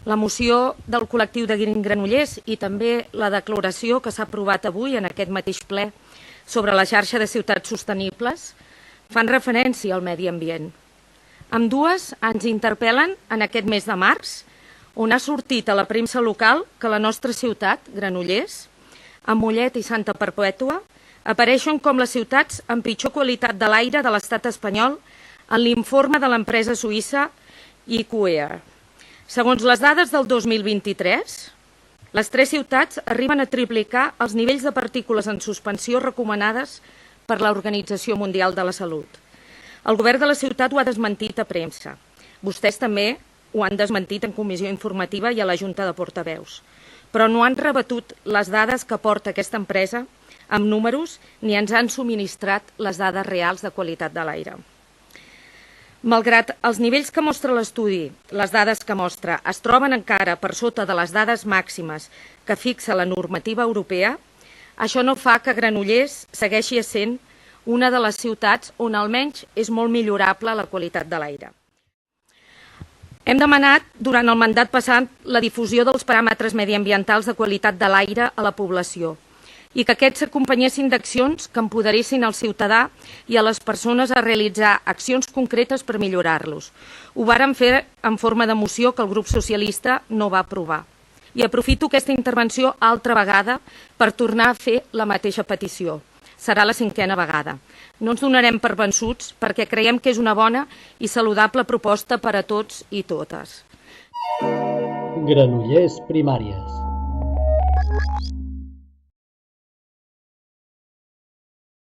La moció del col·lectiu de Granollers i també la declaració que s'ha aprovat avui en aquest mateix ple sobre la xarxa de ciutats sostenibles fan referència al medi ambient. Ambdues ens interpel·len en aquest mes de març, on ha sortit a la premsa local que la nostra ciutat, Granollers, amb Mollet i Santa Perpètua, apareixen com les ciutats amb pitjor qualitat de l'aire de l'estat espanyol en l'informe de l'empresa suïssa IQEA. Segons les dades del 2023, les 3 ciutats arriben a triplicar els nivells de partícules en suspensió recomanades per l'Organització Mundial de la Salut. El govern de la ciutat ho ha desmentit a premsa. Vostès també ho han desmentit en comissió informativa i a la Junta de Portaveus. Però no han rebatut les dades que porta aquesta empresa amb números ni ens han subministrat les dades reals de qualitat de l'aire. Malgrat els nivells que mostra l'estudi, les dades que mostra, es troben encara per sota de les dades màximes que fixa la normativa europea, això no fa que Granollers segueixi sent una de les ciutats on almenys és molt millorable la qualitat de l'aire. Hem demanat durant el mandat passat la difusió dels paràmetres mediambientals de qualitat de l'aire a la població i que aquests s'acompanyessin d'accions que empoderessin el ciutadà i a les persones a realitzar accions concretes per millorar-los. Ho vàrem fer en forma de moció que el grup socialista no va aprovar. I aprofito aquesta intervenció altra vegada per tornar a fer la mateixa petició. Serà la 5a vegada. No ens donarem per vençuts perquè creiem que és una bona i saludable proposta per a tots i totes. Granollers Primàries.